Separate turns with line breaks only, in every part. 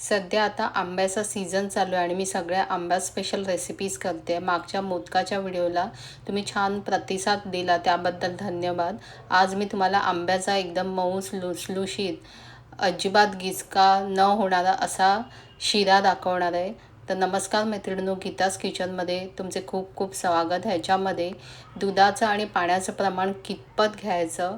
सध्या आता आंब्याचा सीझन चालू आहे आणि मी सगळ्या आंबा स्पेशल रेसिपीज करते. मागच्या मोदकाच्या व्हिडिओला तुम्ही छान प्रतिसाद दिला, त्याबद्दल धन्यवाद. आज मी तुम्हाला आंब्याचा एकदम मऊ लुसलुशीत, अजिबात गिचका न होणारा असा शिरा दाखवणार आहे. तर नमस्कार मैत्रिणींनो, गीताज किचनमध्ये तुमचे खूप खूप स्वागत. ह्याच्यामध्ये दुधाचं आणि पाण्याचं प्रमाण कितपत घ्यायचं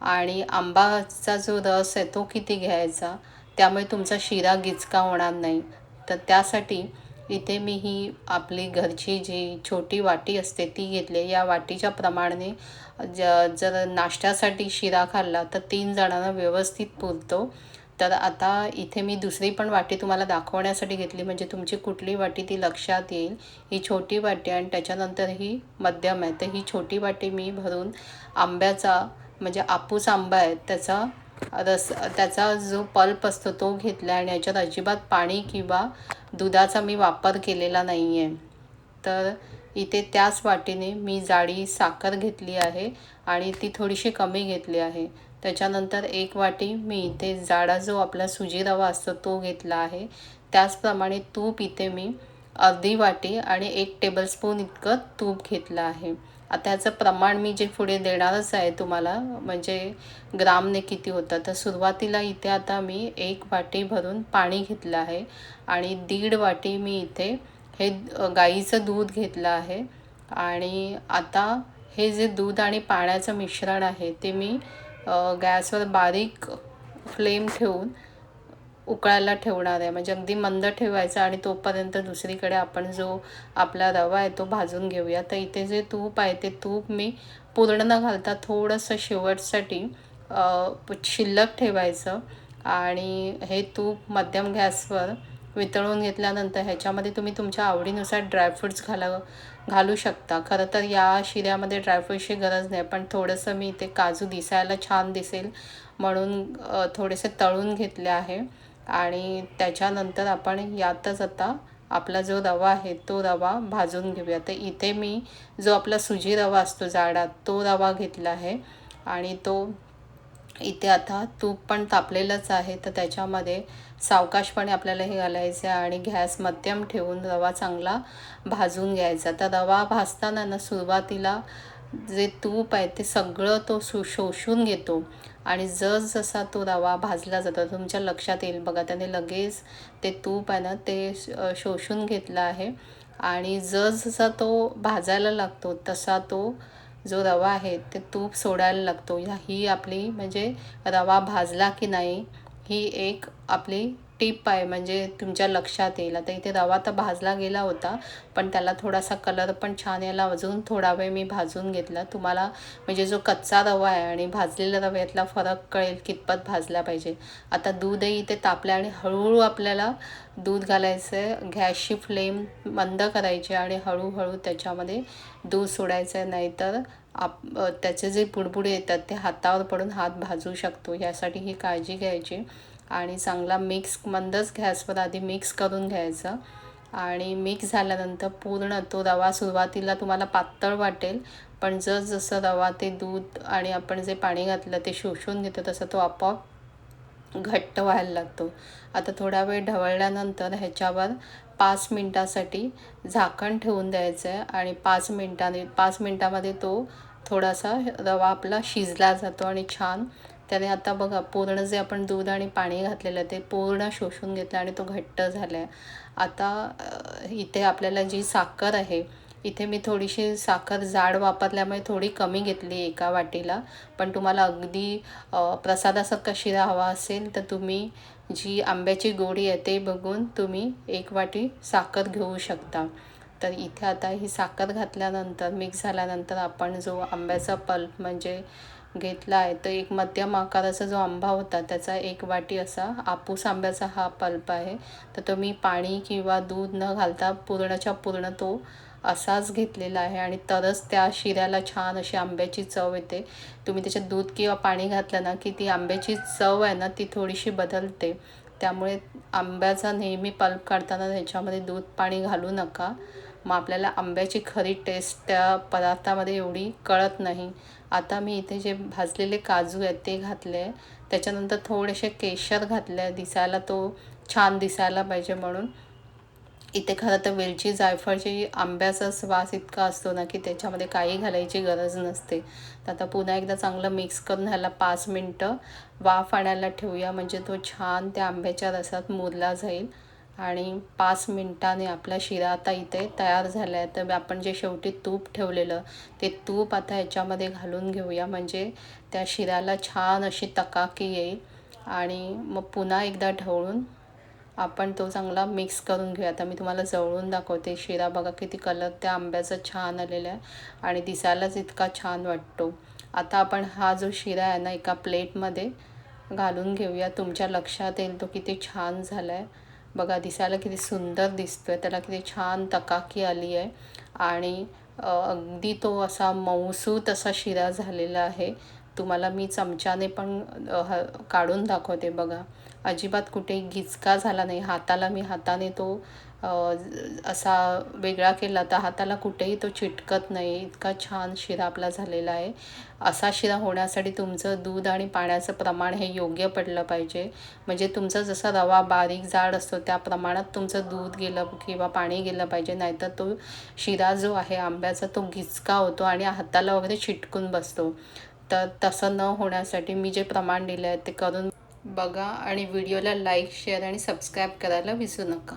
आणि आंबाचा जो रस आहे तो किती घ्यायचा, त्यामुळे तुमचा शिरा गिचका होणार नाही. तर त्यासाठी इथे मी ही आपली घरची जी छोटी वाटी असते ती घेतली. या वाटीच्या प्रमाणाने जर नाश्त्यासाठी शिरा खाल्ला तर 3 जणांना व्यवस्थित पुरतो. तर आता इथे मी दुसरी पण वाटी तुम्हाला दाखवण्यासाठी घेतली, म्हणजे तुमची कुठली वाटी ती लक्षात येईल. ही छोटी वाटी आणि त्याच्यानंतर ही मध्यम आहे. तर ही छोटी वाटी मी भरून आंब्याचा, म्हणजे आपूस आंबा आहे त्याचा त्याचा जो पल्प असतो तो घेतला आणि याच्यात अजिबात पाणी किंवा दुधाचा मी वापर केलेला नाही आहे. तर इथे त्याच वाटीने मी जाडी साखर घेतली आहे आणि ती थोडीशी कमी घेतली आहे. त्याच्यानंतर एक वाटी मी इथे जाडा जो आपला सुजी रवा असतो तो घेतला आहे. त्याचप्रमाणे तूप इथे मी अर्धी वाटी आणि 1 टेबलस्पून इतकं तूप घेतलं आहे. आता याचं प्रमाण मी जे पुढे देणारच आहे तुम्हाला, म्हणजे ग्रामने किती होतं. तर सुरुवातीला इथे आता मी 1 वाटी भरून पाणी घेतलं आहे आणि 1.5 वाटी मी इथे हे गाईचं दूध घेतलं आहे. आणि आता हे जे दूध आणि पाण्याचं मिश्रण आहे ते मी गॅसवर बारीक फ्लेम ठेवून उकळायला ठेवणार आहे. म्हणजे अगदी मंद ठेवायचं आणि तोपर्यंत दुसरीकडे आपण जो आपला रवा आहे तो भाजून घेऊया. तर इथे जे तूप आहे ते तूप मी पूर्ण न घालता थोडंसं शेवटसाठी शिल्लक ठेवायचं आणि हे तूप मध्यम गॅसवर वितळून घेतल्यानंतर ह्याच्यामध्ये तुम्ही तुमच्या आवडीनुसार ड्रायफ्रूट्स घालू शकता. खरं तर या शिऱ्यामध्ये ड्रायफ्रूट्सची गरज नाही, पण थोडंसं मी इथे काजू दिसायला छान दिसेल म्हणून थोडेसे तळून घेतले आहे. आणि त्याच्यानंतर आपण यातच आता आपला जो रवा आहे तो रवा भाजून घेऊया. तर इथे मी जो आपला सुजी रवा असतो जाडा तो रवा घेतला आहे आणि तो इथे आता तूप पण तापलेलंच आहे. तर त्याच्यामध्ये सावकाशपणे आपल्याला हे घालायचं आहे आणि गॅस मध्यम ठेवून रवा चांगला भाजून घ्यायचा. तर रवा भाजताना ना सुरुवातीला जे तूप आहे ते सगळं तो शोषून घेतो आणि जसा तो रवा भाजला जातो तुमच्या लक्षात येईल बघा, त्याने लगेच ते तूप आहे ना ते शोषून घेतलं आहे. आणि जसा तो भाजायला लागतो तसा तो जो रवा आहे ते तूप सोडायला लागतो. ही आपली म्हणजे रवा भाजला की नाही ही एक आपली टिप आहे, म्हणजे तुमच्या लक्षात येईल. आता इथे रवा तर भाजला गेला होता, पण त्याला थोडासा कलर पण छान यायला अजून थोडा वेळ मी भाजून घेतला. तुम्हाला म्हणजे जो कच्चा रवा आहे आणि भाजलेल्या रव्यातला फरक कळेल कितपत भाजला पाहिजे. आता दूधही इथे तापलं आणि हळूहळू आपल्याला दूध घालायचं आहे. गॅसची फ्लेम मंद करायची आणि हळूहळू त्याच्यामध्ये दूध सोडायचं आहे, नाहीतर त्याचे जे बुडबुडे येतात ते हातावर पडून हात भाजू शकतो. यासाठी ही काळजी घ्यायची आणि चांगला मंदच गॅसवर आधी मिक्स करून घ्यायचा. आणि मिक्स झाल्यानंतर पूर्ण तो रवा सुरुवातीला तुम्हाला पातळ वाटेल, पण जसं रवा ते दूध आणि आपण जे पाणी घातलं ते शोषून घेतो तसं तो आपोआप घट्ट व्हायला लागतो. आता थोडा वेळ ढवळल्यानंतर ह्याच्यावर 5 मिनटासाठी झाकण ठेवून द्यायचं आहे आणि 5 मिनटामध्ये तो थोडासा रवा आपला शिजला जातो आणि छान त्याने आता बघा पूर्ण जे आपण दूध आणि पाणी घातलेलं ते पूर्ण शोषून घेतलं आणि तो घट्ट झाला आहे. आता इथे आपल्याला जी साखर आहे, इथे मी थोडीशी साखर जाड वापरल्यामुळे थोडी कमी घेतली एका वाटीला. पण तुम्हाला अगदी प्रसादासारखा शिरा हवा असेल तर तुम्ही जी आंब्याची गोडी आहे ते बघून तुम्ही 1 वाटी साखर घेऊ शकता. तर इथे आता ही साखर घातल्यानंतर मिक्स झाल्यानंतर आपण जो आंब्याचा पल्प म्हणजे घेतला आहे, तर एक मध्यम आकाराचा जो आंबा होता त्याचा 1 वाटी असा आपूस आंब्याचा हा पल्प आहे. तर तो मी पाणी किंवा दूध न घालता पूर्णच्या पूर्ण तो असाच घेतलेला आहे आणि तरच त्या शिऱ्याला छान अशी आंब्याची चव येते. तुम्ही त्याच्यात दूध किंवा पाणी घातलं ना की ती आंब्याची चव आहे ना ती थोडीशी बदलते. त्यामुळे आंब्याचा नेहमी पल्प काढताना ह्याच्यामध्ये दूध पाणी घालू नका. मग आपल्याला आंब्याची खरी टेस्ट त्या पदार्थामध्ये एवढी कळत नाही. आता मी इथे जे भाजलेले काजू आहेत ते घातले, त्याच्यानंतर थोडेसे केशर घातले, दिसायला तो छान दिसायला पाहिजे म्हणून. इथे खरं तर वेलची जायफळची आंब्याचा वास इतका असतो ना की त्याच्यामध्ये काही घालायची गरज नसते. तर आता पुन्हा एकदा चांगलं मिक्स करून ह्याला 5 मिनटं वाफ आणायला ठेवूया, म्हणजे तो छान त्या आंब्याच्या रसात मुरला जाईल. आणि 5 मिनटाने आपला शिरा आता इथे तयार झाला आहे. तर आपण जे शेवटी तूप ठेवलेलं ते तूप आता याच्यामध्ये घालून घेऊया, म्हणजे त्या शिऱ्याला छान अशी तकाकी येईल. आणि मग पुन्हा एकदा ढवळून आपण तो चांगला मिक्स करून घेऊया. आता मी तुम्हाला जवळून दाखवते. शिरा बघा किती कलर त्या आंब्याचा छान आलेला आहे आणि दिसायलाच इतका छान वाटतो. आता आपण हा जो शिरा आहे ना एका प्लेटमध्ये घालून घेऊया. तुमच्या लक्षात येईल तो किती छान झाला आहे. बघा दिसायला किती सुंदर दिसतो आहे, त्याला किती छान तकाकी आली आहे आणि अगदी तो असा मऊसूत असा शिरा झालेला आहे. तुम्हाला मी चमच्याने पण काढून दाखवते बघा. अजिबात कुठे गिचका झाला नाही. हाताने तो असा वेगळा केला तर हाताला कुठेही तो चिटकत नाही. इतका छान शिरा आपला झालेला आहे. असा शिरा होण्यासाठी तुमचं दूध आणि पाण्याचं प्रमाण हे योग्य पडलं पाहिजे. म्हणजे तुमचा जसा रवा बारीक जाड असतो त्या प्रमाणात तुमचं दूध गेलं किंवा पाणी गेलं पाहिजे. नाहीतर तो शिरा जो आहे आंब्याचा तो गिचका होतो आणि हाताला वगैरे चिटकून बसतो. तर तसं न होण्यासाठी मी जे प्रमाण दिलं आहे ते करून बघा आणि व्हिडिओला लाईक, शेअर आणि सबस्क्राईब करायला विसरू नका.